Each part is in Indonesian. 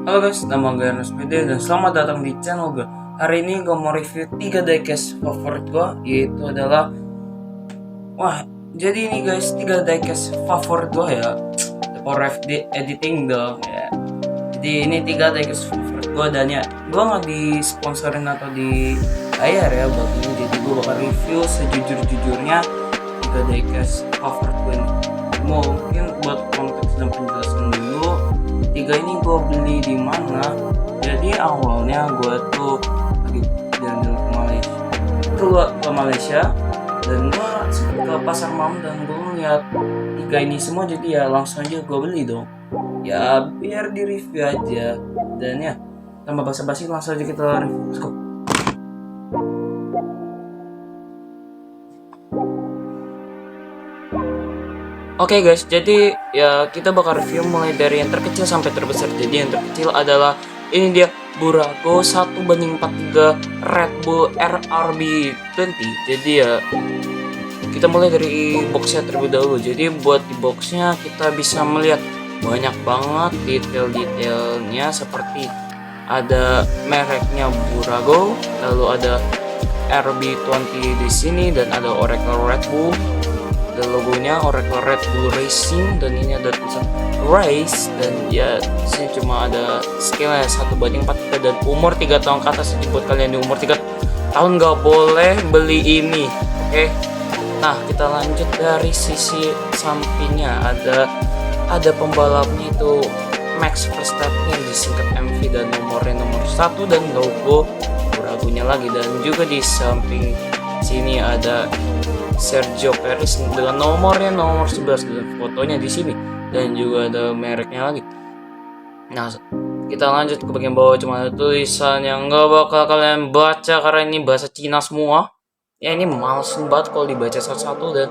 Halo guys, nama gue Ernest Mede dan selamat datang di channel gue. Hari ini gue mau review 3 diecast favorit gue, yaitu adalah jadi ini guys 3 diecast favorit gue ya. The Power of Editing dong ya. Jadi ini 3 diecast favorit gue dan ya gue nggak disponsorin atau dibayar ya buat ini. Jadi gue bakal review sejujur-jujurnya 3 diecast favorit gue ini. Mungkin buat konteks dan penjelasan dulu, tiga ini gue beli di mana. Jadi awalnya gue tuh lagi jalan-jalan ke Malaysia dan gue sempet ke pasar Mam dan gue ngeliat tiga ini semua, jadi ya langsung aja gue beli dong ya biar di review aja. Dan ya tanpa basa-basi langsung aja kita review. Let's go. Oke guys, jadi ya kita bakal review mulai dari yang terkecil sampai terbesar. Jadi yang terkecil adalah ini dia, Burago 1:43 Red Bull RRB 20. Jadi ya kita mulai dari boxnya terlebih dahulu. Jadi buat di boxnya kita bisa melihat banyak banget detail-detailnya, seperti ada mereknya Burago, lalu ada RB20 di sini dan ada Oracle Red Bull. Ada logonya Oracle Red Bull Racing dan ini ada tulisan race, dan ya disini cuma ada skillnya 1:43 dan umur 3 tahun ke atas. Jadi buat kalian di umur 3 tahun nggak boleh beli ini. Oke. Nah kita lanjut dari sisi sampingnya, ada pembalapnya itu Max Verstappen yang disingkat MV dan nomornya nomor 1 dan logo ragunya lagi, dan juga di samping sini ada Sergio Perez dengan nomornya nomor 11 dan fotonya di sini, dan juga ada mereknya lagi. Nah kita lanjut ke bagian bawah, cuma ada tulisan yang nggak bakal kalian baca karena ini bahasa Cina semua. Ya ini males banget kalau dibaca satu-satu. Dan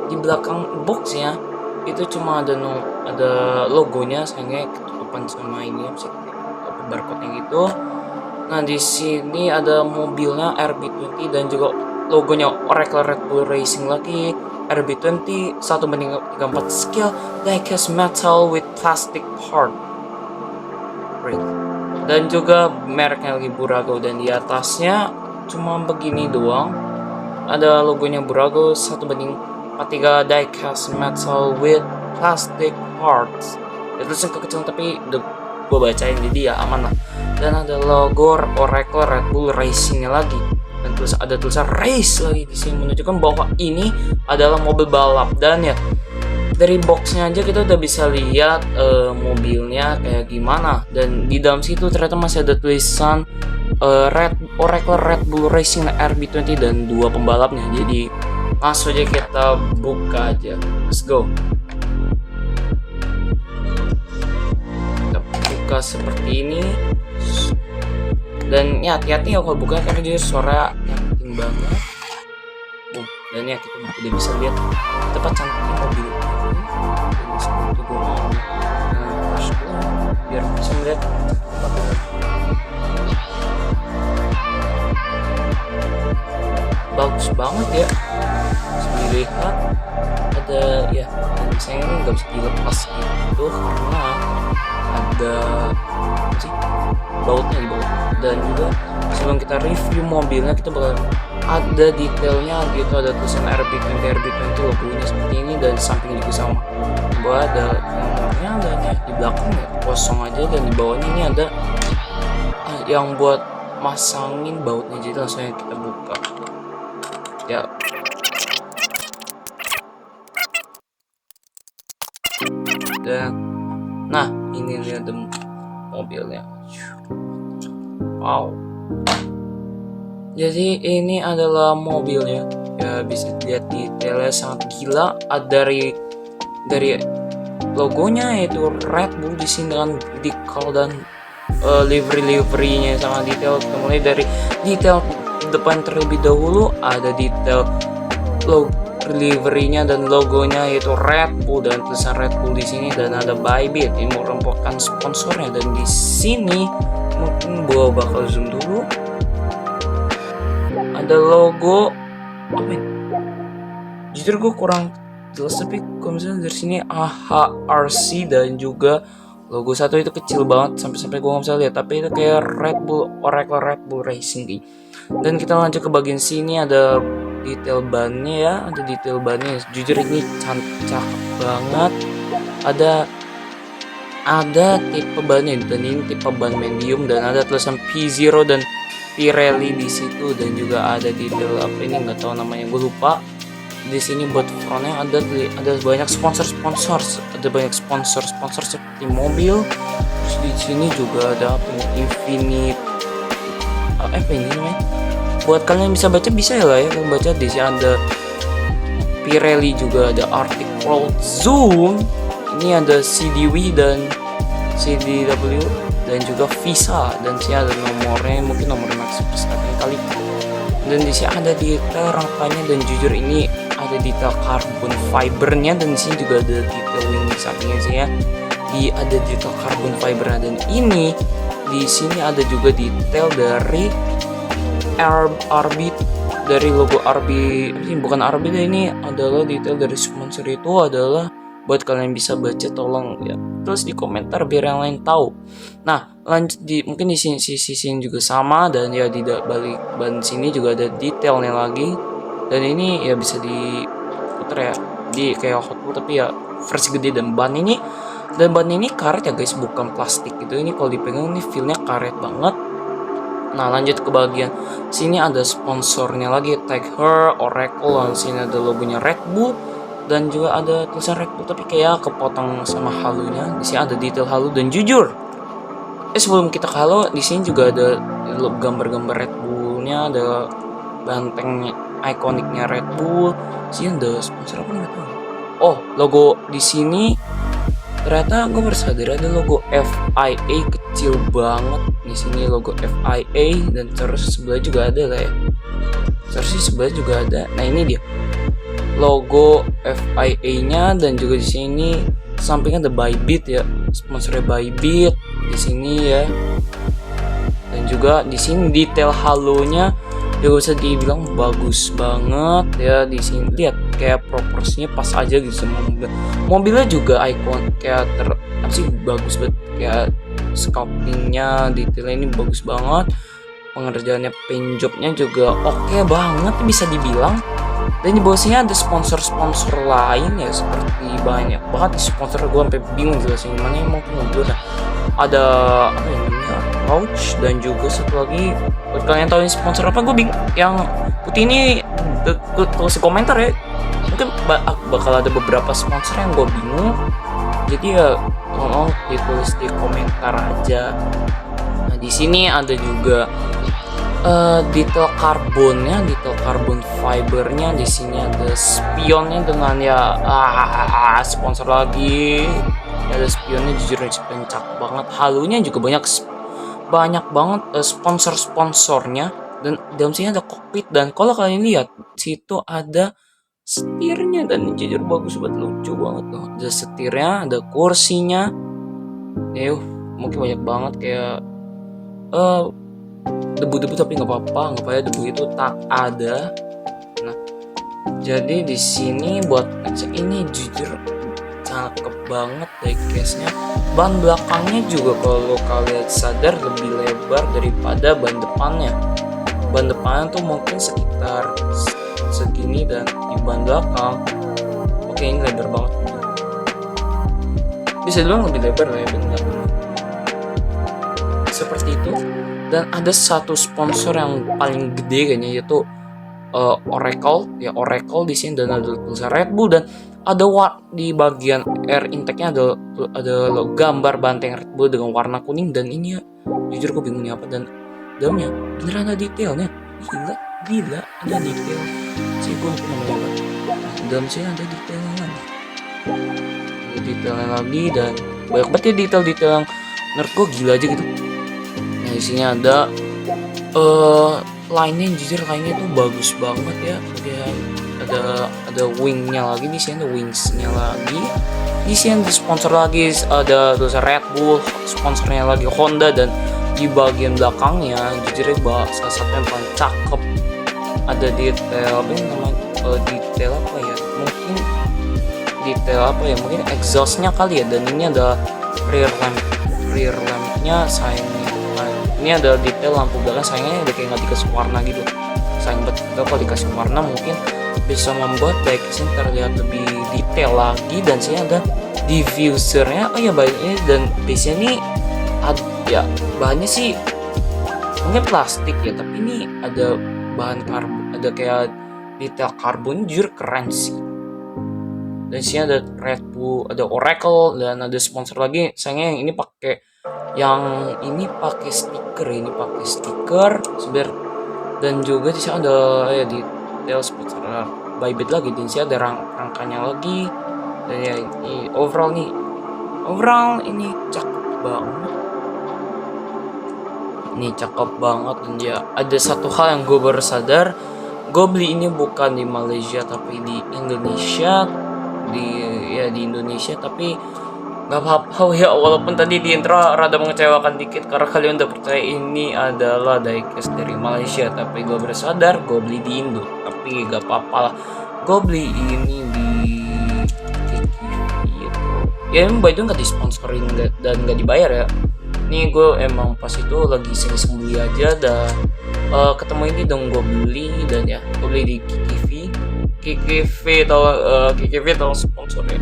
di belakang boxnya itu cuma ada logonya, sayangnya ketutupan sama ini barcode-nya gitu. Nah di sini ada mobilnya RB20 dan juga logonya Oracle Red Bull Racing lagi. RB20 1:34 skill diecast metal with plastic part, dan juga mereknya lagi Burago. Dan di atasnya cuma begini doang, ada logonya Burago 1:43 diecast metal with plastic parts. Itu tulisan kecil tapi udah gue bacain jadi ya aman lah. Dan ada logo Oracle Red Bull Racingnya lagi, dan terus ada tulisan race lagi di sini, menunjukkan bahwa ini adalah mobil balap. Dan ya dari boxnya aja kita udah bisa lihat mobilnya kayak gimana, dan di dalam situ ternyata masih ada tulisan Oracle Red Bull Racing RB20 dan 2 pembalapnya. Jadi langsung aja kita buka aja, let's go. Kita buka seperti ini, dan ya hati-hati ya kalau buka karena dia suara penting banget. Dan ya kita udah bisa lihat tepat cantiknya mobil ini. Itu gue mau push biar bisa melihat bagus banget ya. Bisa dilihat ada ya, dan sayangnya ini nggak bisa dilepas gitu karena ada apa sih, bautnya di bawah. Dan juga sebelum kita review mobilnya, kita bakal ada detailnya gitu, ada tulisan RB20 logonya seperti ini, dan di samping juga sama bahwa ada nomornya, dan ya di belakang ya kosong aja, dan di bawahnya ini ada yang buat masangin bautnya. Jadi langsung kita buka ya. Dan nah ini dia mobilnya. Wow, jadi ini adalah mobilnya ya, bisa dilihat detailnya sangat gila. Ada dari logonya yaitu Red Bull di sini dengan decal dan livery-nya sangat detail. Mulai dari detail depan terlebih dahulu, ada detail livery-nya dan logonya yaitu Red Bull dan tulisan Red Bull di sini, dan ada Bybit ini merupakan sponsornya. Dan di sini mungkin gua bakal zoom dulu, ada logo apa ini? Jujur gue kurang jelas, tapi kalau misalnya dari sini AHRC dan juga Logo satu itu kecil banget sampai gue nggak bisa lihat, tapi itu kayak Red Bull, Oracle Red Bull Racing gitu. Dan kita lanjut ke bagian sini, ada detail bannya ya, ada detail bannya. Jujur ini cakep banget. Ada tipe bannya, dan ini tipe ban medium, dan ada tulisan P0 dan Pirelli di situ, dan juga ada detail apa ini nggak tahu namanya, gue lupa. Di sini buat frontnya ada banyak sponsor seperti mobil. Terus di sini juga ada Infinite apa ini namanya, buat kalian bisa baca, bisa ya lah ya kalian baca. Di sini ada Pirelli, juga ada Arctic World Zoom, ini ada CDW dan CDW, dan juga Visa, dan sini ada nomornya, mungkin nomor max kali. Dan di sini ada detail rangkanya, dan jujur ini ada detail carbon fibernya, dan di sini juga ada detail wing di sampingnya sih ya. Ada detail carbon fibernya, dan ini di sini ada juga detail dari RB, dari logo RB, bukan RB deh, ini adalah detail dari sponsor itu adalah buat kalian bisa baca, tolong ya terus di komentar biar yang lain tahu. Nah, lanjut mungkin di sini juga sama, dan ya di balik ban sini juga ada detailnya lagi, dan ini ya bisa diputar ya, di kayak Hot Wheels tapi ya versi gede. Dan ban ini karet ya guys, bukan plastik gitu. Ini kalau dipegang ini feelnya karet banget. Nah, lanjut ke bagian sini, ada sponsornya lagi, Tag Her, Oracle, dan sini ada logonya Red Bull, dan juga ada tulisan Red Bull tapi kayak kepotong sama halunya. Di sini ada detail halu, dan jujur sebelum kita ke halu, di sini juga ada gambar-gambar Red Bullnya, ada banteng ikoniknya Red Bull. Sini ada sponsor apa nggak tahu. Oh, logo di sini ternyata gue baru sadar ada logo FIA kecil banget di sini, logo FIA, dan terus sebelah juga ada lah ya. Terus sebelah juga ada. Nah, ini dia logo FIA-nya, dan juga di sini sampingnya ada Bybit ya, sponsornya Bybit di sini ya. Dan juga di sini detail halonya juga bisa dibilang bagus banget ya. Di sini lihat kayak proporsinya pas aja gitu sama mobilnya juga ikon kayak bagus banget, kayak sculptingnya, detailnya ini bagus banget, pengerjaannya, paint jobnya juga oke banget bisa dibilang. Dan di bawahnya ada sponsor lain ya, seperti banyak banget sponsor, gue sampai bingung jelasin gimana yang mau mobil. Ada apa ini namanya, Pouch, dan juga satu lagi buat kalian tahu ini sponsor apa, gue bingung. Yang putih ini tulis komentar ya, mungkin bakal ada beberapa sponsor yang gue bingung, jadi ya tolong ditulis di komentar aja. Nah, di sini ada juga detail karbonnya, detail karbon fibernya. Di sini ada spionnya dengan ya sponsor lagi. Ya, ada spionnya, jujur spion cakep banget. Halunya juga banyak banget sponsor-sponsornya. Dan dalam sini ada kokpit, dan kalau kalian lihat situ ada setirnya, dan jujur bagus banget, lucu banget tuh. Ada setirnya, ada kursinya. Mungkin banyak banget kayak debu-debu, tapi nggak apa-apa debu itu tak ada. Nah, jadi di sini buat ngecek ini jujur cakep banget diecast-nya. Ban belakangnya juga kalau kalian sadar lebih lebar daripada ban depannya. Ban depannya tuh mungkin sekitar segini, dan di ban belakang oke ini lebar banget, bisa dibilang lebih lebar lah ya ban belakang. Seperti itu. Dan ada satu sponsor yang paling gede kayaknya, yaitu Oracle ya, Oracle di sini, dan ada tulisan Red Bull, dan ada di bagian air intake-nya ada gambar banteng Red Bull dengan warna kuning. Dan ini ya jujur gue bingung apa, dan dalamnya beneran ada detailnya, gila ada detail sih, gue lupa namanya apa. Dalam sini ada detailnya lagi, dan banyak banget ya detail yang menurut gue gila aja gitu. Nah, di sini ada line-nya, jujur line-nya tuh bagus banget ya. Kemudian ada wing-nya lagi, di sini ada wings-nya lagi. Di sini ada sponsor lagi, ada tulisan Red Bull, sponsornya lagi Honda, dan di bagian belakangnya jujur salah satu yang paling cakep, ada detail apa yang namanya, detail apa ya, mungkin exhaust-nya kali ya. Dan ini ada rear lampnya sayang nih. Nah, ini ada detail lampu belakang sayangnya udah kayak nggak dikasih warna gitu, sayang banget. Kalau dikasih warna mungkin bisa membuat diecast terlihat lebih detail lagi. Dan sini ada diffusernya, oh ya baiknya, dan biasanya nih ya bahannya sih mungkin plastik ya, tapi ini ada bahan karbon, ada kayak detail karbon, jujur keren sih. Dan sini ada Red Bull, ada Oracle, dan ada sponsor lagi. Sayangnya yang ini pakai stiker, sebenarnya. Dan juga di sini ada ya detail sponsor Bybit lagi. Di sini ada rangkanya lagi. Dan ya ini overall ini cakep banget. Ini cakep banget. Dan ya ada satu hal yang gue baru sadar, gue beli ini bukan di Malaysia tapi di Indonesia, di Indonesia. Tapi nggak apa-apa ya, walaupun tadi di intro rada mengecewakan dikit karena kalian udah percaya ini adalah diecast dari Malaysia, tapi gue bersadar gue beli di Indo. Tapi gak apa-apa lah, gue beli ini di gitu. Ya emang by the way nggak disponsorin dan nggak dibayar ya. Ini gue emang pas itu lagi iseng-iseng beli aja, dan ketemu ini dong gue beli. Dan ya gue beli di KKV atau sponsornya.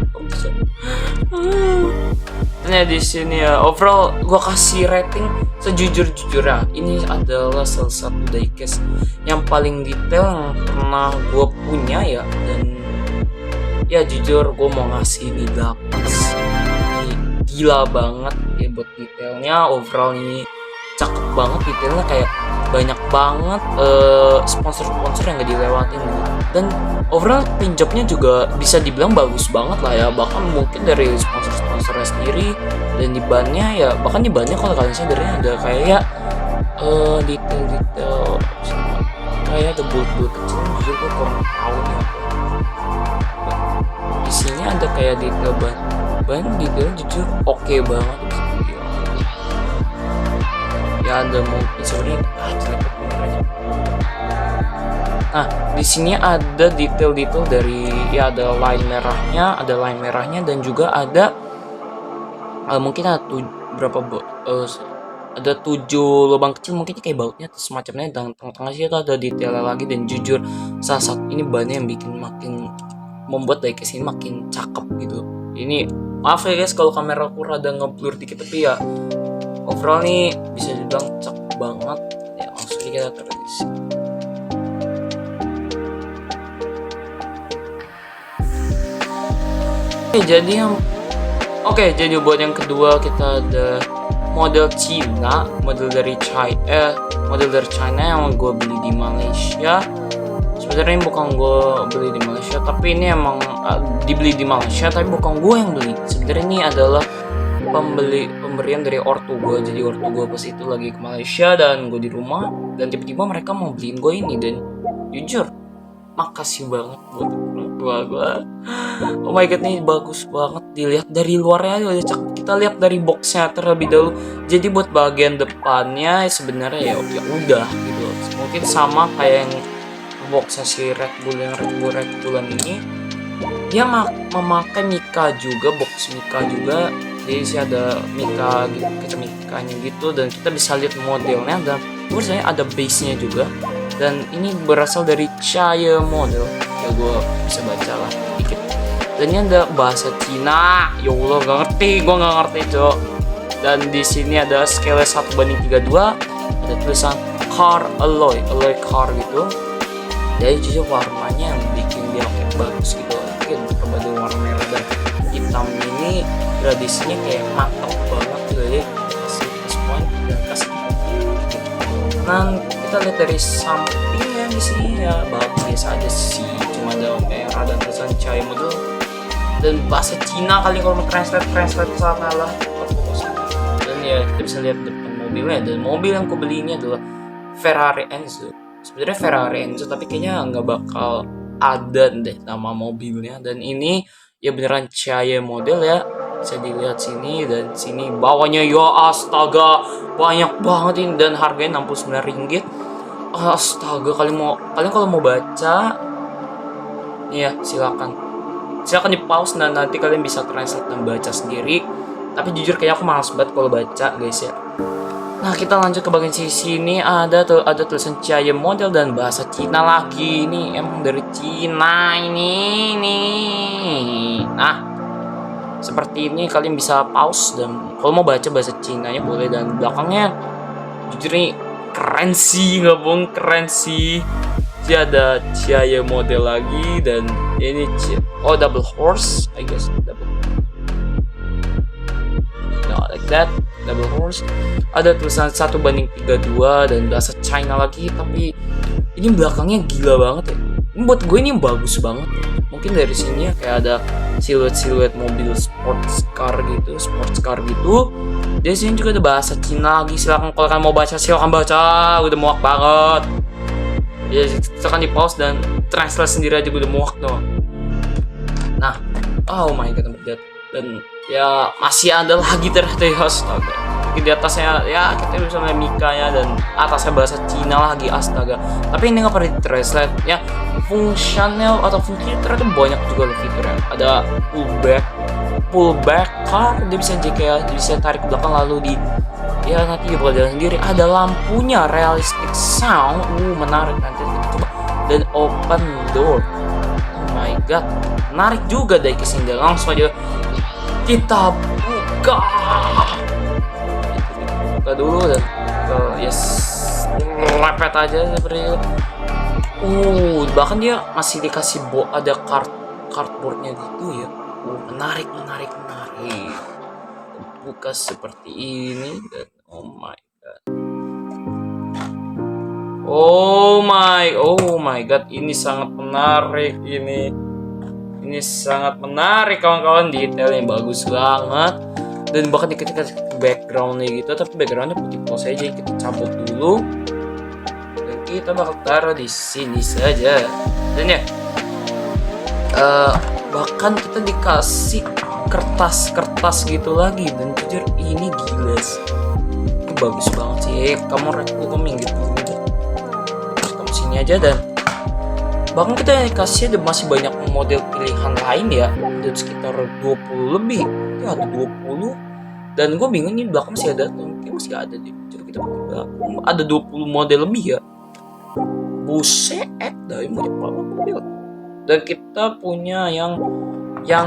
Nah di sini ya overall gue kasih rating sejujur-jujurnya, ini adalah salah satu diecast yang paling detail yang pernah gue punya ya. Dan ya jujur gue mau ngasih ini 8. Ini gila banget ya buat detailnya. Overall ini cakep banget detailnya, kayak banyak banget sponsor-sponsor yang gak dilewatin gitu. Dan overall pinjamnya juga bisa dibilang bagus banget lah ya, bahkan mungkin dari sponsor-sponsornya sendiri. Dan di bannya ya, bahkan di bannya kalau kalian sadar ada kayak detail-detail kayak ada bulut-bulut kecil, jujur gue kurang tahu nih apa. Di sini ada kayak detail ban detail jujur oke banget ya. Ada mungkin sebenarnya nah di sini ada detail-detail dari ya, ada line merahnya, dan juga ada mungkin ada ada 7 lubang kecil mungkin kayak bautnya atau semacamnya. Dan tengah-tengah sih ada detailnya lagi. Dan jujur salah satu ini bannya yang bikin makin membuat diecast ini makin cakep gitu. Ini maaf ya guys kalau kamera aku rada ngeblur dikit, tapi ya overall nih bisa dibilang cakep banget ya. Langsung kita taruh di sini. Jadi buat yang kedua kita ada model dari China yang gue beli di Malaysia. Sebenarnya bukan gue beli di Malaysia, tapi ini emang dibeli di Malaysia, tapi bukan gue yang beli. Sebenarnya ini adalah pemberian dari ortu gue. Jadi ortu gue pas itu lagi ke Malaysia dan gue di rumah, dan tiba-tiba mereka mau beliin gue ini. Dan jujur makasih banget buat orang tua gue. Oh my god, nih bagus banget. Dilihat dari luarnya udah cakep. Kita lihat dari boxnya terlebih dahulu. Jadi buat bagian depannya sebenarnya ya udah gitu. Mungkin sama kayak yang boxnya si Red Bullan ini. Dia memakai Mika juga, box Mika juga. Jadi sih ada Mika gitu, kacamikanya gitu. Dan kita bisa lihat modelnya, dan terus saya ada base-nya juga. Dan ini berasal dari Chaya model ya, gue bisa baca lah dikit. Dan ini ada bahasa Cina, ya Allah gue nggak ngerti cok. Dan di sini ada scale 1:32, ada tulisan car alloy car gitu. Jadi jujur warnanya yang bikin dia kayak bagus gitu. Mungkin perbandingan warna merah dan hitam ini tradisinya kayak mantap banget gitu. Jadi kasih plus point dan kasih gitu. Nah kita lihat dari sampingnya di sini ya biasa aja sih, cuma ada merah dan tulisan Chaya model dan bahasa Cina kali kalau mau translate sana lah. Dan ya kita bisa lihat depan mobilnya, dan mobil yang aku beli ini adalah Ferrari Enzo. Sebenarnya Ferrari Enzo, tapi kayaknya nggak bakal ada deh nama mobilnya. Dan ini ya beneran Chaya model ya, bisa dilihat sini. Dan sini bawahnya ya astaga banyak banget ini, dan harganya Rp69. Astaga, kalian kalau mau baca nih ya silakan di pause, dan nanti kalian bisa translate dan baca sendiri. Tapi jujur kayak aku malas banget kalau baca guys ya. Nah kita lanjut ke bagian sini, ada tulisan Cahaya Model dan bahasa Cina lagi. Ini emang dari Cina ini nih. Nah seperti ini kalian bisa pause dan kalau mau baca bahasa Cinanya boleh. Dan belakangnya jujur nih keren sih, nggak bohong keren sih. Dia ada Cahaya Model lagi dan ini double horse I guess, double like that, double horse. Ada tulisan 1:32 dan bahasa China lagi. Tapi ini belakangnya gila banget ya. Buat gue ini bagus banget. Mungkin dari sini ya kayak ada siluet mobil sports car gitu. Di sini juga ada bahasa Cina lagi. Silakan kalau kalian mau baca silakan baca. Udah muak banget. Ya silakan di pause dan translate sendiri aja, gue udah muak tuh. Nah, oh my god, dan ya masih ada lagi ternyata ya, astaga. Di atasnya ya kita bisa melihat Mikanya dan atasnya bahasa Cina lagi, astaga. Tapi ini nggak pernah di-translate ya. Fungsional atau fungsi ternyata banyak juga loh fiturnya. Ada pullback car, dia bisa kayak bisa tarik ke belakang lalu di ya nanti dia bakal jalan sendiri. Ada lampunya, realistic sound, menarik nanti kita coba. Dan open door, oh my god, menarik juga dari kesini. Langsung aja kita buka dulu dan yes, lepet aja seperti itu. Bahkan dia masih dikasih ada cardboardnya gitu ya. Menarik. Buka seperti ini dan oh my god, ini sangat menarik ini sangat menarik kawan-kawan, detailnya bagus banget. Dan bahkan ketika backgroundnya gitu, tapi backgroundnya putih polos aja, kita cabut dulu dan kita bakal taruh di sini saja. Dan ya bahkan kita dikasih kertas gitu lagi. Dan jujur ini gila sih, ini bagus banget sih. Kamu minggir dulu, kamu sini aja. Dan bahkan kita dikasih masih banyak model pilihan lain ya, ada sekitar 20 lebih ya, ada 20. Dan gue bingung ini belakang masih ada, mungkin masih ada deh. Coba kita belakang ada 20 model lebih ya. Buset dah, ini banyak banget model. Dan kita punya yang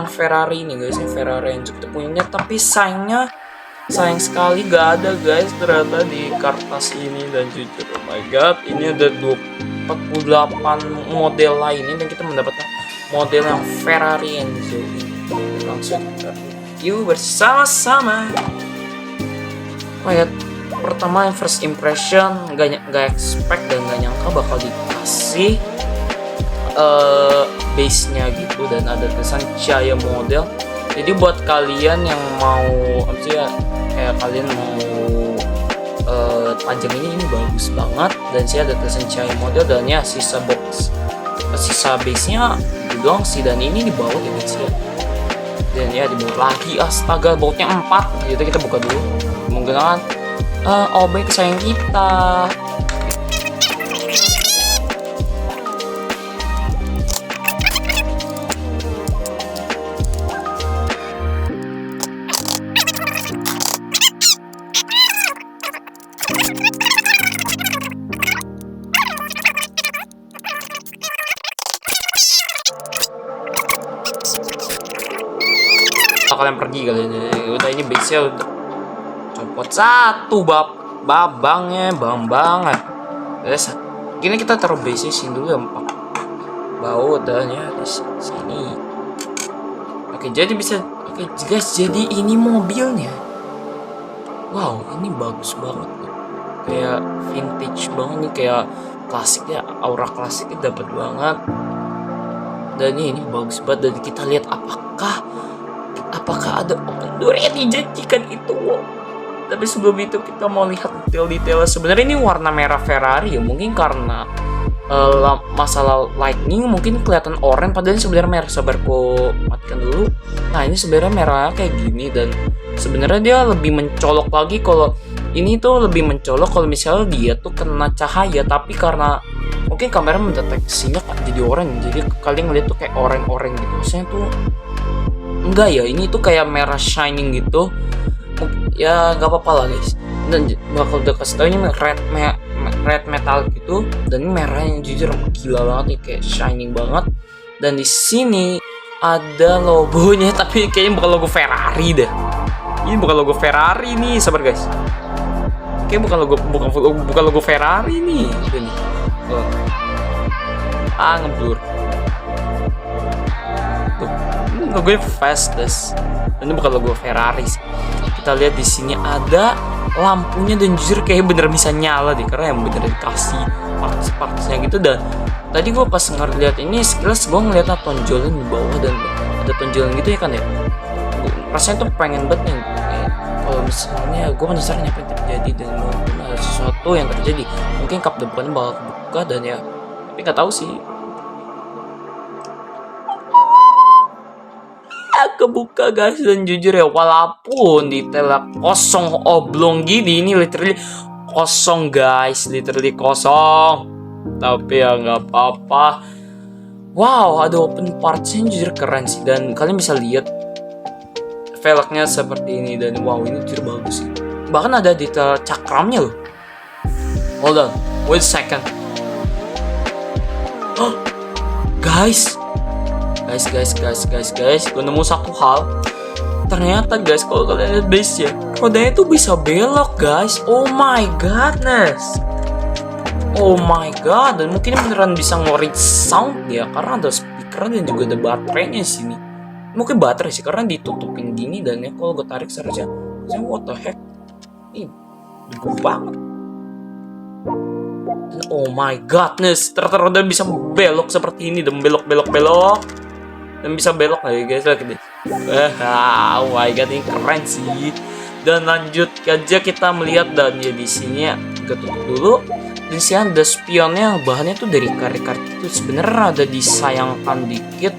Ferrari nih guys, ini Ferrari yang kita punyanya. Tapi sayang sekali gak ada guys ternyata di kertas ini. Dan jujur oh my god, ini ada 48 model lainnya dan kita mendapatkan model yang Ferrari yang ini. Langsung kita review bersama-sama. Pertama yang first impression, gak expect dan gak nyangka bakal dikasih base-nya gitu dan ada tulisan Cahaya Model. Jadi buat kalian yang mau kayak kalian mau panjang ini bagus banget. Dan sih ada tulisan Cahaya Model dan ya sisa base-nya itu doang sih. Dan ini di bawah ya guys ya. Dan ya di bawah lagi, astaga, bautnya 4. Jadi kita buka dulu menggunakan OB kesayangan kita. Kalian pergi kali ini. Udah ini base-nya udah copot satu babangnya banget. Terus gini kita taruh base-nya sini dulu ya, baut dan ya di sini. Oke guys, jadi ini mobilnya. Wow, ini bagus banget nih. Kayak vintage banget nih, kayak klasiknya, aura klasiknya dapat banget. Dan ini bagus banget. Dan kita lihat apakah ada open door yang dijanjikan itu. Tapi sebelum itu kita mau lihat detail-detail. Sebenarnya ini warna merah Ferrari ya, mungkin karena masalah lightning mungkin kelihatan oranye, padahal ini sebenarnya merah. Sabarku matikan dulu. Nah ini sebenarnya merah kayak gini. Dan sebenarnya dia lebih mencolok lagi. Kalau ini tuh lebih mencolok kalau misalnya dia tuh kena cahaya, tapi karena mungkin kamera mendeteksinya jadi oranye, jadi kalian ngeliat tuh kayak oranye gitu. Maksudnya tuh enggak ya, ini tuh kayak merah shining gitu. ya nggak apa-apa lah guys. Dan bakal udah kasih tau ini red metal gitu, dan ini merahnya jujur gila banget nih, kayak shining banget. Dan di sini ada logonya, tapi kayaknya bukan logo Ferrari dah. Ini bukan logo Ferrari nih, sabar guys. Kayaknya bukan logo Ferrari nih. Itu nih. Tuh. Ngeblur. Tuh. Ini logonya Fastest. Ini bukan logo Ferrari sih. Kita lihat di sini ada lampunya, dan jujur kayak bener bisa nyala deh, karena yang bener dikasih parts-partsnya gitu. Dan tadi gue pas ngeliat ini sekilas gue ngeliat tonjolan di bawah, dan ada tonjolan gitu ya kan ya. Rasanya tuh pengen banget nih kalau misalnya gue penasaran apa yang terjadi, dan mungkin ada sesuatu yang terjadi, mungkin kap depan bakal kebuka, dan ya tapi nggak tahu sih. Kebuka guys, dan jujur ya walaupun detailnya kosong oblong gini, ini literally kosong guys, literally kosong, tapi ya nggak apa-apa. Wow, ada open partsnya, jujur keren sih, dan kalian bisa lihat velgnya seperti ini, dan wow ini jujur bagus sih. Bahkan ada detail cakramnya loh. Hold on, wait a second. Guys, gue nemu satu hal. Ternyata guys, kalau kalian lihat base ya, rodanya tuh bisa belok guys. Oh my godness. Oh my god, dan mungkin beneran bisa ngeluarin sound ya, karena ada speaker dan juga ada baterainya di sini. Mungkin baterai sih, karena ditutupin gini, dan ya kalau gue tarik seharusnya what the heck. Ini gede banget. Dan oh my godness, ternyata roda bisa belok seperti ini, dan belok. Dan bisa belok lagi guys, lihat guys. Oh my god, ini keren sih. Dan lanjut aja kita melihat, dan ya di sini ya kita tutup dulu. Di sini ada spionnya, bahannya tuh dari karet-karet itu. Sebenarnya ada disayangkan dikit.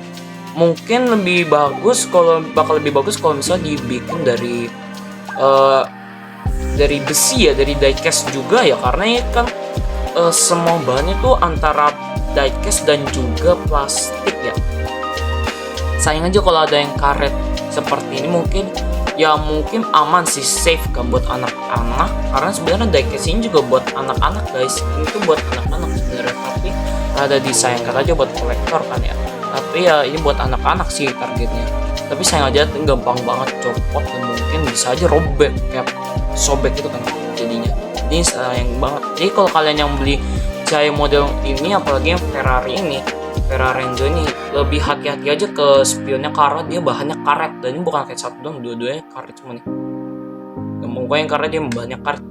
Mungkin lebih bagus bakal lebih bagus kalau misalnya dibikin dari besi ya, dari diecast juga ya, karena ini kan semua bahannya tuh antara diecast dan juga plastik ya. Sayang aja kalau ada yang karet seperti ini, mungkin aman sih, safe kan buat anak-anak, karena sebenarnya diecast ini juga buat anak-anak guys. Ini tuh buat anak-anak sebenarnya, tapi ada disayangkan aja buat kolektor kan ya. Tapi ya ini buat anak-anak sih targetnya. Tapi sayang aja gampang banget copot, dan mungkin bisa aja robek kayak sobek itu kan jadinya. Ini sayang banget. Jadi kalau kalian yang beli saya model ini, apalagi yang Ferrari Enzo ini, lebih hati-hati aja ke spionnya, karena dia bahannya karet, dan ini bukan kayak satu dong, dua-duanya karet semua nih. Gampang banget karena dia bahannya karet.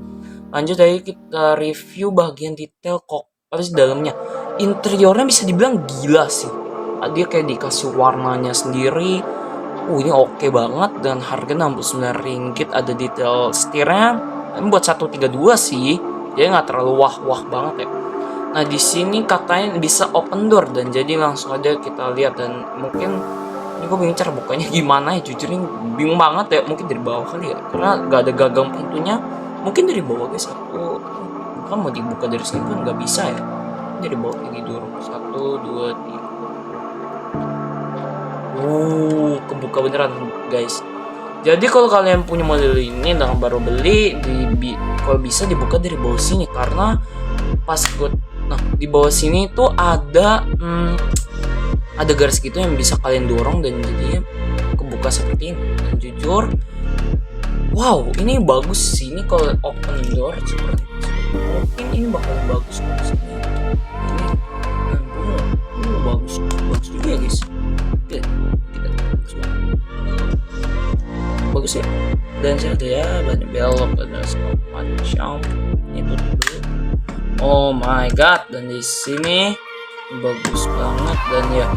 Lanjut aja kita review bagian detail kokpit di dalamnya. Interiornya bisa dibilang gila sih. Dia kayak dikasih warnanya sendiri. Ini oke banget, dan harga Rp69. Ada detail setirnya. Ini buat 132 sih. Jadi nggak terlalu wah banget ya. Nah di sini katanya bisa open door, dan jadi langsung aja kita lihat. Dan mungkin ini gue bingung cara bukanya gimana ya, jujur ini bingung banget ya. Mungkin dari bawah kali ya, karena nggak ada gagang pintunya. Mungkin dari bawah guys, aku kan mau dibuka dari sini kan nggak bisa ya. Dari bawah kayak gitu, 1, 2, 3. Kebuka beneran guys. Jadi kalau kalian punya model ini dan baru beli, kalau bisa dibuka dari bawah sini, karena pas di bawah sini tuh ada garis gitu yang bisa kalian dorong, dan jadinya kebuka seperti ini. Dan jujur, wow ini bagus sih. Ini kalau open door seperti itu, mungkin ini bakalan bagus sini. Ini bagus juga ya guys. Bagus ya. Dan saya ada ya banyak belok, ada macam itu dulu. Oh my god, dan di sini bagus banget, dan ya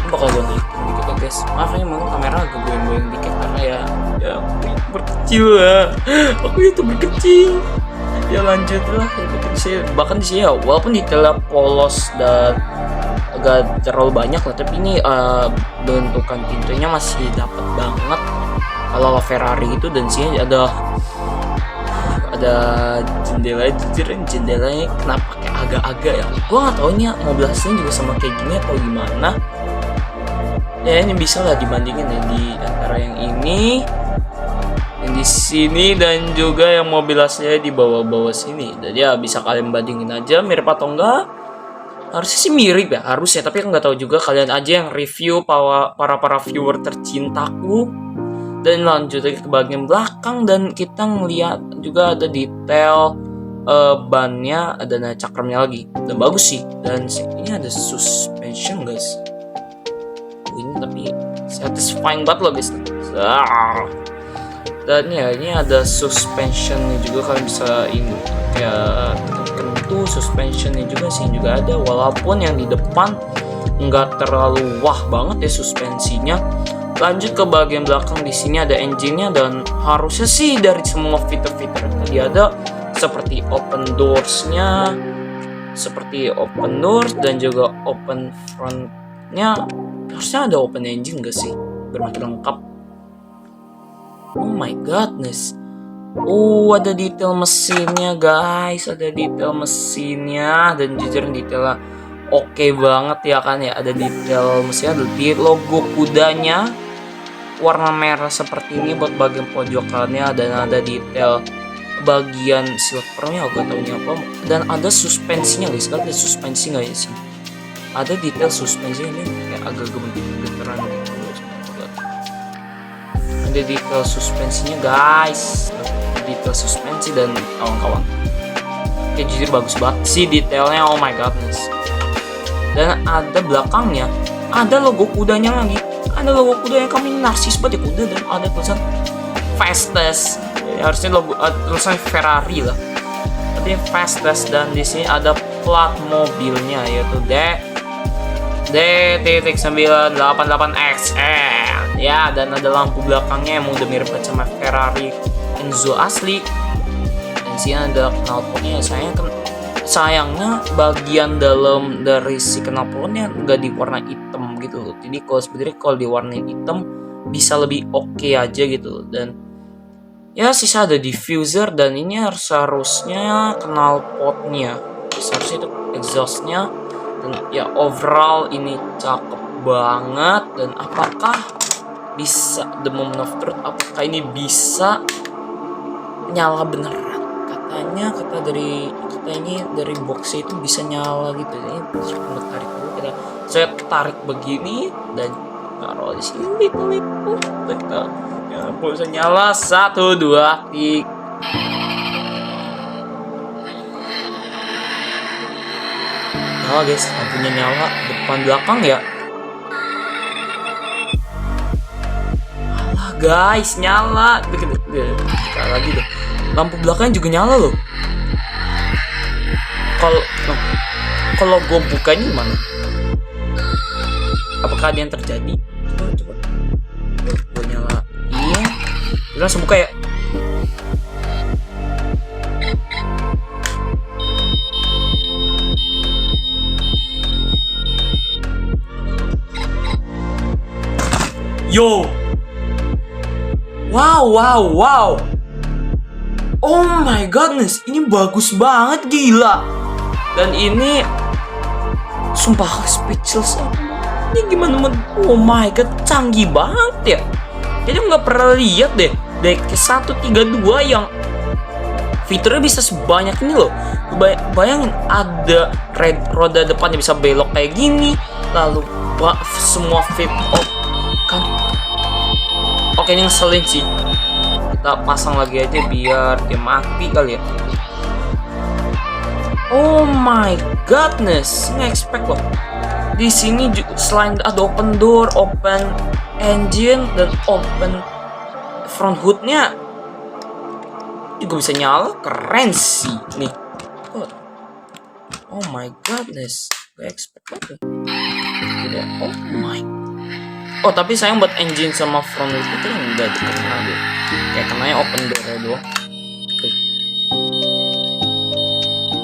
bakal gue dikit ya guys. Maaf ya, emang kamera agak goyang-goyang dikit karena ya YouTuber kecil ya. Aku YouTuber kecil. Ya lanjut lah, bahkan di sini ya walaupun detailnya polos dan agak terlalu banyak lah, tapi ini bentukan pintunya masih dapat banget kalau Ferrari itu. Dan sini ada jendelanya kenapa kayak agak-agak ya, gue nggak tahu ini mobil aslinya juga sama kayak gini atau gimana ya. Ini bisa lah dibandingin ya, di antara yang ini di sini dan juga yang mobil aslinya di bawah-bawah sini. Jadi ya bisa kalian bandingin aja mirip atau enggak. Harusnya sih mirip ya, harusnya, tapi aku nggak tahu juga. Kalian aja yang review para viewer tercintaku. Dan lanjut lagi ke bagian belakang dan kita ngeliat juga ada detail bannya, ada cakramnya lagi dan bagus sih. Dan ini ada suspension guys. Ini tapi satisfying banget loh guys. Dan ya ini ada suspensionnya juga, kalian bisa ini ya tentu suspensionnya juga sih juga ada, walaupun yang di depan nggak terlalu wah banget ya suspensinya. Lanjut ke bagian belakang, di sini ada engine-nya dan harusnya sih dari semua fitur-fitur yang tadi ada seperti open doors-nya, dan juga open front-nya, harusnya ada open engine gak sih biar makin lengkap. Oh my godness. Oh, ada detail mesinnya guys, ada detail mesinnya dan jujur detailnya oke banget ya kan ya. Ada detail mesinnya, ada di logo kudanya warna merah seperti ini buat bagian pojokannya, dan ada detail bagian silvernya, aku gak tahu ini apa. Dan ada suspensinya guys, ada suspensi nggak ya sih? Ada detail suspensinya ini kayak agak gemeteran gitu. Ada detail suspensinya guys, detail suspensi dan kawan-kawan. Oke, jujur bagus banget sih detailnya, oh my godness. Dan ada belakangnya, ada logo kudanya lagi. Ada logo kudanya, kami narsis banget ya kuda, dan ada tulisan fastest. Ya, harusnya logo tulisan Ferrari lah. Tapi fastest, dan di sini ada plat mobilnya yaitu D.988XL. Ya, dan ada lampu belakangnya yang udah mirip sama Ferrari Enzo asli. Dan sini ada knalpotnya. Sayangnya bagian dalam dari si knalpotnya nggak diwarna hitam gitu loh. Jadi kalau diwarnain hitam bisa lebih oke aja gitu. Dan ya sisa ada diffuser, dan ini harusnya knalpotnya. Seharusnya itu exhaustnya. Dan ya overall ini cakep banget. Dan apakah bisa, the moment of truth, apakah ini bisa nyala beneran? Katanya dari box itu bisa nyala gitu. Ini kita tarik dulu, saya tarik begini dan taruh di sini lipu. Kita ya bisa nyala 1 2 3. Nyala guys, lampunya nyala depan belakang ya. Guys, nyala. Kita lagi deh. Lampu belakang juga nyala loh. Kalau gue bukanya gimana? Apakah ada yang terjadi? Coba. Gue nyala. Iya. Udah langsung buka ya. Yo. Wow. Oh my godness, ini bagus banget, gila. Dan ini sumpah speechless. Ini gimana? Oh my god, canggih banget ya. Jadi nggak pernah lihat deh DX132 yang fiturnya bisa sebanyak ini loh. Bayangin ada roda depannya bisa belok kayak gini, lalu semua fit kan. Oke, ini ngeselin sih. Kita pasang lagi aja biar dia mati kali ya. Oh my godness, nggak expect loh. Di sini selain ada open door, open engine, dan open front hoodnya juga bisa nyala, keren sih nih. Oh my godness, nggak expect banget. Oh my. Oh tapi sayang buat engine sama front wheel itu nggak kena deh. Kayak kenanya open door doang.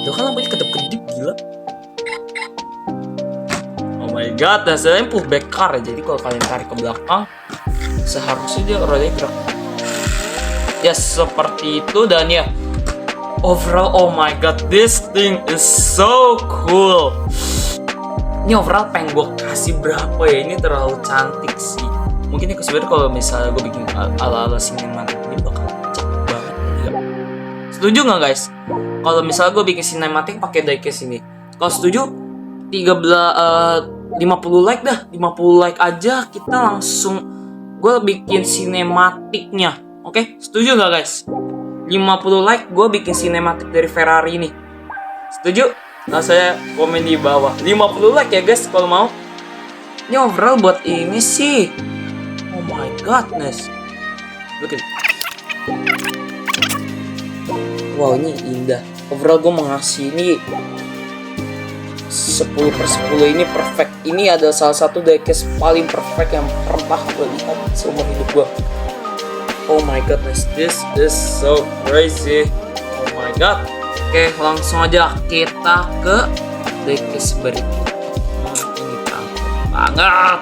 Itu kan lampunya kedip-kedip, gila. Oh my god, dan sebenarnya pullback car ya. Jadi kalau kalian tarik ke belakang, seharusnya dia rodanya gerak. Ya seperti itu. Dan ya overall, oh my god, this thing is so cool. Ini overall pengen gue kasih berapa ya? Ini terlalu cantik sih. Mungkin ya sebenarnya kalau misalnya gue bikin ala-ala sinematik ini bakal Setuju nggak guys? Kalau misalnya gue bikin sinematik pakai diecast ini. Kalau setuju 50 like dah. 50 like aja kita langsung gue bikin sinematiknya. Oke, setuju nggak guys? 50 like gue bikin sinematik dari Ferrari ini. Setuju? Nah, saya komen di bawah. 50 like ya guys kalau mau. Ini overall buat ini sih. Oh my godness. Look at it. Wow, ini indah. Overall gue mengasih ini 10/10 ini perfect. Ini adalah salah satu diecast paling perfect yang pernah gue lihat seumur hidup gue. Oh my godness, this is so crazy. Oh my god. Oke, langsung aja kita ke diecast berikutnya. Ini banget.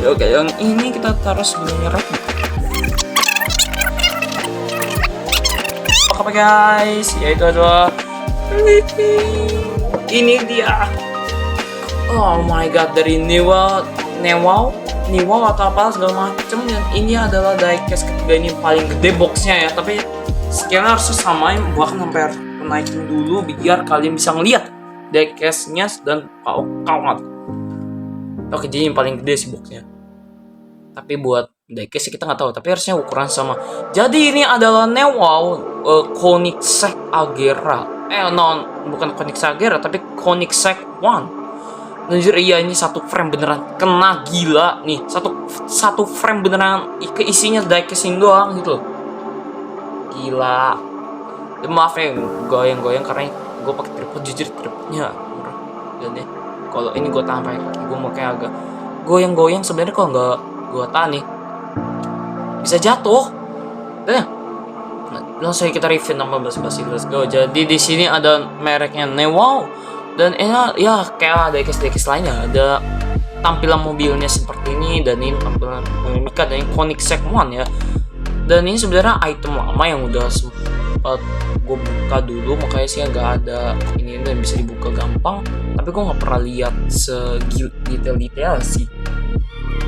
Oke, yang ini kita taruh sebelumnya red. Apa guys? Yaitu adalah ini dia. Oh my god, dari Niwa atau apa segala macem. Dan ini adalah diecast ketiga ini paling gede boxnya ya. Tapi scale-nya harus samain. Bahkan sampai naikin dulu biar kalian bisa ngeliat diecastnya dan kawat. Oke, jadi yang paling gede sih boxnya. Tapi buat diecast kita nggak tahu. Tapi harusnya ukuran sama. Jadi ini adalah Newow Koenigsegg Agera. Bukan Koenigsegg Agera, tapi Koenigsegg One. Anjir, iya ini satu frame beneran kena gila nih. Satu frame beneran keisinya diecasting doang gitu loh. Gila. Maaf ya goyang-goyang karena gue pakai tripod, jujur tripodnya murah. Dan ya, kalau ini gue tahan pakai kaki gue mau kayak agak goyang-goyang. Sebenarnya kalau nggak gue tahan nih bisa jatuh. Dan ya, langsung kita review nama basi-basi. Let's go. Jadi di sini ada mereknya Newow. Dan ini ya kayak diecast lainnya, ada tampilan mobilnya seperti ini, dan ini tampilan Mika dan ini Koenigsegg One ya. Dan ini sebenarnya item lama yang udah sempat gue buka dulu, makanya sih nggak ada ini dan bisa dibuka gampang. Tapi gue nggak pernah lihat sedetail sih.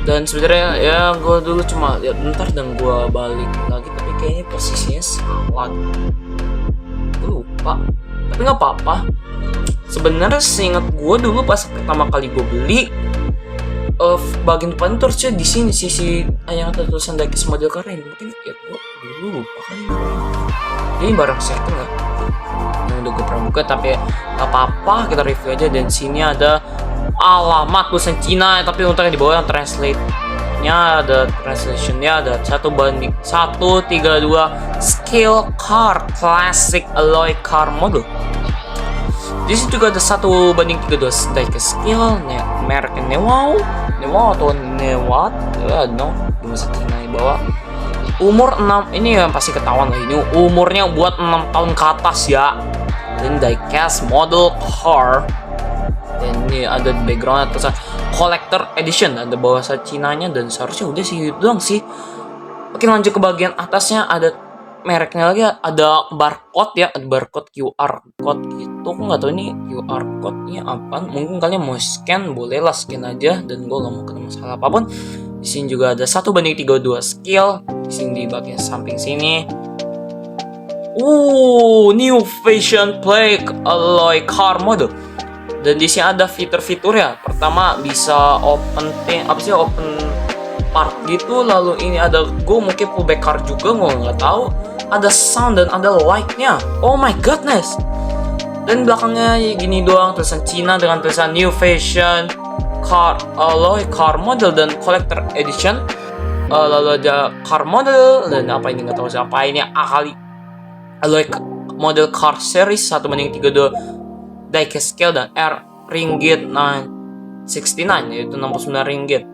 Dan sebenarnya ya gue dulu cuma lihat bentar dan gue balik lagi, tapi kayaknya posisinya salah. Gue lupa, tapi nggak apa-apa. Sebenarnya seingat gue dulu pas pertama kali gue beli, bagian depan itu harusnya di sini sisi yang ada tulisan diecast model keren. Mungkin ya gue dulu lupa kali. Ini barang second lah yang udah gue pernah buka, tapi gak apa-apa, kita review aja. Dan sini ada alamat tulisan Cina, tapi untuk yang di bawah yang translate-nya ada translation-nya ada 1:132 scale car classic alloy car model. Di sini juga ada 1:32 diecast scale mereknya Newow atau Newat, bahasa Cina di bawah. Umur 6, ini yang pasti ketahuan lah, ini umurnya buat 6 tahun ke atas ya. Dan diecast model car. Dan ini ada background tulisan collector edition, ada bahasa Cinanya, dan seharusnya udah sih itu doang sih. Oke, lanjut ke bagian atasnya, ada mereknya lagi, ada barcode ya, ada barcode QR code gitu. Aku nggak tahu ini QR code-nya apa. Mungkin kalian mau scan, bolehlah scan aja, dan gue nggak mau kena masalah apapun. Di sini juga ada 1:32 scale. Di sini di bagian samping sini. New fashion plate alloy car model. Dan di sini ada fitur-fitur ya. Pertama bisa open part gitu. Lalu ini ada mungkin pullback car juga, gue nggak tahu. Ada sound dan ada light-nya. Oh my godness. Dan belakangnya gini doang, tulisan Cina dengan tulisan New Fashion Car Alloy Car Model dan Collector Edition. Lalu ada Car Model dan apa ini nggak tahu siapa ini. Alloy Model Car Series 1:32 diecast scale dan ringgit 969, yaitu 69 ringgit.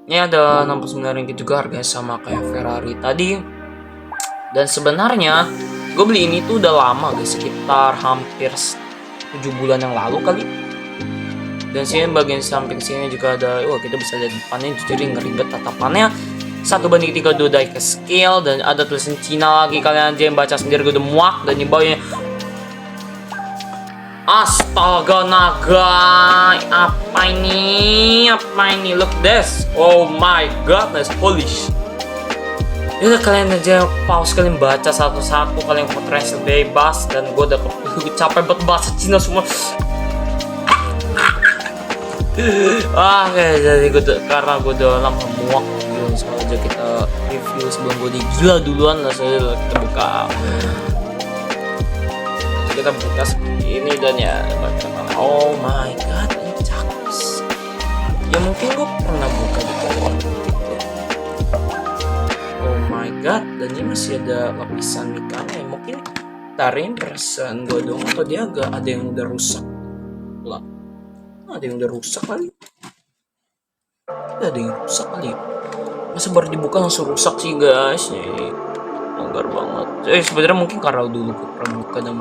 Ini ada 69 ringgit juga, harganya sama kayak Ferrari tadi. Dan sebenarnya gue beli ini tuh udah lama guys, sekitar hampir 7 bulan yang lalu kali. Dan sini bagian samping sini juga ada, kita bisa lihat depannya, jujur ngeribet tatapannya. 1:32 diecast scale dan ada tulisan Cina lagi, kalian aja yang baca sendiri, gue udah muak. Dan di bawahnya astaga naga, apa ini, look this, oh my godness, holy shit. Ya kalian aja pause, kalian baca satu-satu, kalian mau translate bebas, dan gue udah capek buat bahasa Cina semua. Kayak jadi karena gue udah lama muak gitu, sengaja kita review sebelum gue gila duluan lah. Saya kita buka seperti ini dan ya oh my god, ini cakep. Ya mungkin gue pernah buka di luar. Oh my god, dan ini masih ada lapisan mikanya ya. Mungkin tarin perasaan gue dong, atau dia agak ada yang udah rusak lah. Ada yang udah rusak kali. Ada yang rusak kali. Masa baru dibuka langsung rusak sih guys. Longgar banget. Sebenarnya mungkin karena dulu gue pernah buka dan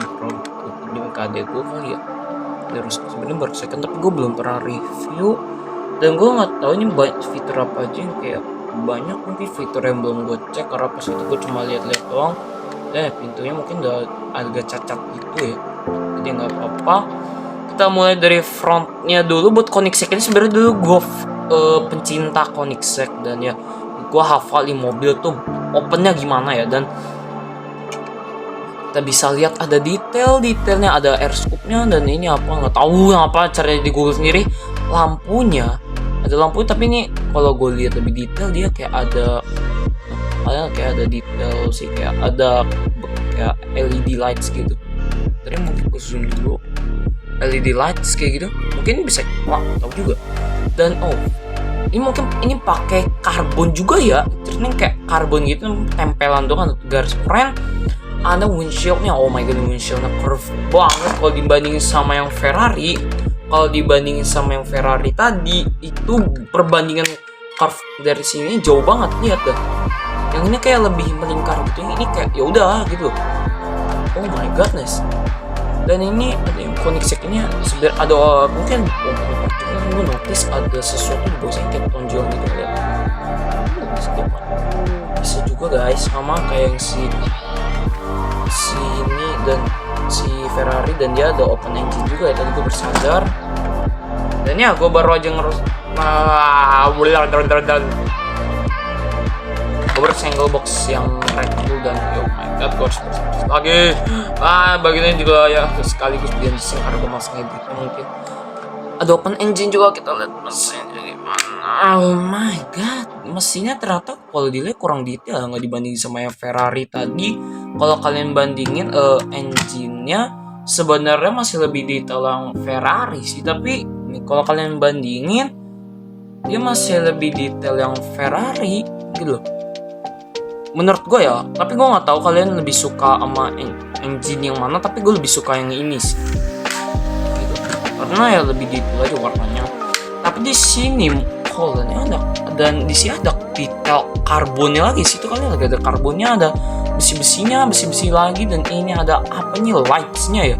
di KD gue kali ya. Udah rusak sebenarnya baru second, tapi gue belum pernah review. Dan gue nggak tahu ini banyak fitur apa aja yang kayak banyak mungkin fitur yang belum gue cek, karena pas itu gue cuma lihat-lihat doang. Dan pintunya mungkin udah agak cacat gitu ya. Jadi nggak apa-apa. Kita mulai dari frontnya dulu. Buat Koenigsegg ini sebenarnya dulu gue pencinta Koenigsegg, dan ya gue hafalin mobil tuh opennya gimana ya. Dan kita bisa lihat ada detailnya, ada air scoopnya, dan ini apa nggak tahu yang apa, caranya di Google sendiri. Lampunya ada lampu, tapi ini kalau gue lihat lebih detail dia kayak ada detail sih, kayak ada kayak LED lights gitu. Tadi mungkin gue zoom dulu, LED lights kayak gitu mungkin bisa, tahu juga. Dan ini mungkin ini pakai karbon juga ya, terus ini kayak karbon gitu tempelan doang, ada garis keren. Ada windshieldnya, oh my god, windshieldnya curve banget kalau dibandingin sama yang Ferrari. Kalau dibandingin sama yang Ferrari tadi itu perbandingan curve dari sini jauh banget, lihat dah. Yang ini kayak lebih melingkar gitu, ini kayak ya udah gitu. Oh my godness. Dan ini ada yang Koenigsegg ini sebenarnya ada mungkin gue notice ada sesuatu di bawahnya kayak tonjol gitu ya. Bisa juga guys, sama kayak yang si ini dan si Ferrari, dan dia ada open engine juga ya, tadi gue bersadar. Dan ya gue baru aja gue bersenggol box yang Red Bull, dan oh my god, gue harus lagi bagiannya juga ya sekaligus biar dising, karena gue masih ngeditnya. Mungkin ada open engine juga, kita lihat mesinnya gimana. Oh my god, mesinnya ternyata kalau dilihat kurang detail nggak dibandingin sama yang Ferrari tadi. Kalau kalian bandingin engine-nya sebenarnya masih lebih detail yang Ferrari sih, tapi kalau kalian bandingin dia masih lebih detail yang Ferrari gitu loh menurut gue ya. Tapi gue nggak tahu kalian lebih suka sama engine yang mana, tapi gue lebih suka yang ini sih gitu. Karena ya lebih detail aja warnanya. Tapi di sini kolonnya ada, dan di sini ada detail karbonnya lagi. Situ kalian lagi ada karbonnya, ada besi lagi, dan ini ada apa nih, lightsnya ya.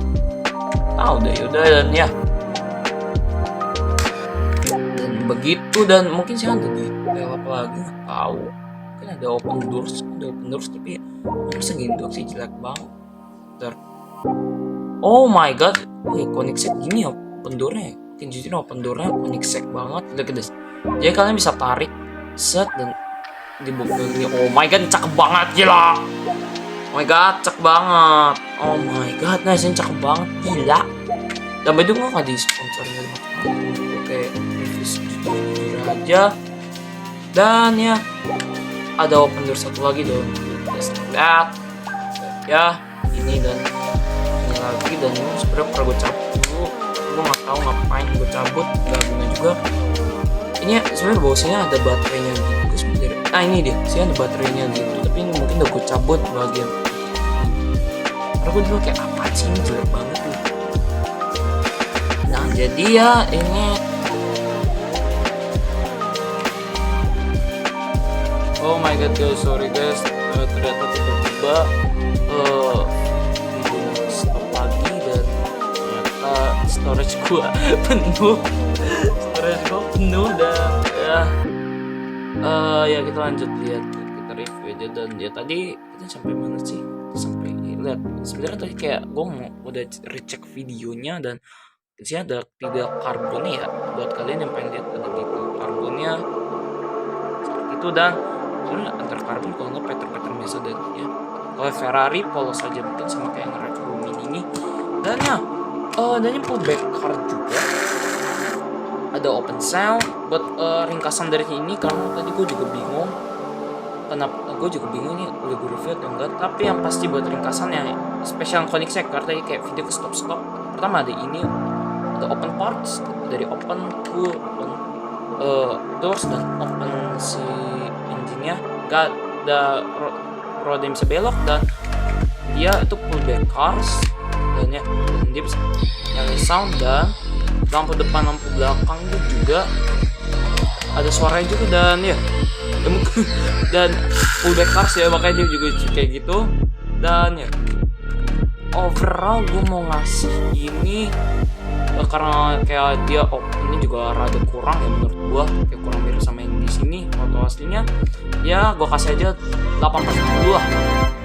Tahu deh, yaudah. Dan ya dan begitu, dan mungkin sih ada detail apa lagi nggak tahu. Mungkin ada open doors, tapi masa gini doang sih, jelek banget. Oh my god, Koenigsegg gini ya open door-nya. Mungkin jujur open door-nya Koenigsegg banget, gede. Jadi kalian bisa tarik set dan dibuka ini. Oh my god, cakep banget, gila. Oh my god, cakep banget. Oh my god, nice, ini cakep banget, gila. Dan by the way, nggak di sponsorin dari macam-macam. Oke, review jujur aja. Dan ya ada open door satu lagi dong. Just like that. Ya, ini dan ini lagi, dan ini sebenarnya pernah gue cabut dulu. Gue nggak tahu ngapain gue cabut, nggak guna juga. Ini sebenarnya bawahnya ada baterainya gitu sebenarnya. Nah ini dia, sih ada baterainya gitu. Tapi ini mungkin udah gue cabut bagian. Karena gue dulu kayak apa sih, ini jelek banget nih. Nah jadi ya ini. Oh my god guys, sorry guys, ternyata tiba-tiba video stop lagi, dan ternyata storage gua penuh. Dan ya kita lanjut lihat, kita review aja. Dan ya tadi kita sampai mana sih? Sampai lihat sebenarnya tadi kayak gua mau udah recheck videonya, dan di sini ada tiga karbonnya ya. Buat kalian yang pengen lihat ada tiga karbonnya seperti itu. Dan sebenarnya antar karbon kalau nggak Peter biasa dan ya kalau Ferrari polos saja mungkin sama kayak yang Red Bull Mini ini. Dan ya dan yang pullback car juga ada open sound buat ringkasan dari ini, karena tadi gue juga bingung kenapa, gue juga bingung nih udah gue review atau enggak, tapi yang pasti buat ringkasan yang special connect checker tadi kayak video ke stop pertama ada ini, ada open parts dari open to open doors dan open si engine-nya, gak ada roda yang bisa belok, dan dia itu pullback cars dan ya dan dia bisa nyalain sound, dan lampu depan lampu belakang juga ada suaranya juga, dan ya dan pullback cars ya, makanya dia juga kayak gitu. Dan ya overall gue mau ngasih ini karena kayak dia ini juga rada kurang ya menurut gue, kayak kurang mirip sama yang di sini foto aslinya, ya gue kasih aja 8/10 lah.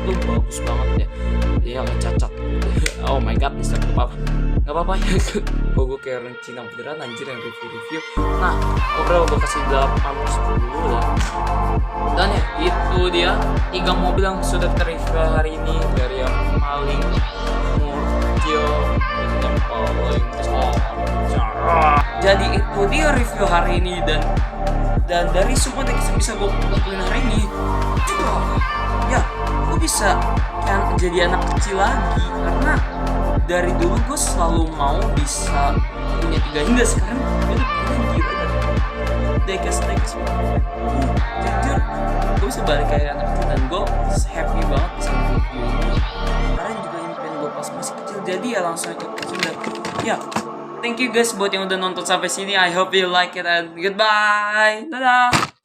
Itu bagus banget ya, dia nggak cacat. Oh my god, Mister apa nggak apa-apa ya. Gue kayak orang Cina beneran anjir yang review. Nah overall gue kasih 8/10 lah. Dan ya itu dia 3 mobil yang sudah terreview hari ini, dari yang paling murkil yang paling besar. Jadi itu dia review hari ini, dan dari semua yang bisa gue lakuin hari ini juga ya gue bisa kan jadi anak kecil lagi, karena dari dulu gue selalu mau bisa punya 3 hingga sekarang gue udah punya gila dan dekas jujur gue bisa balik kayak anak kecil, dan gue happy banget bisa review ini karena juga impian gue pas masih kecil. Jadi ya langsung aja kecil, dan ya thank you guys buat yang udah nonton sampai sini. I hope you like it and goodbye, dadah.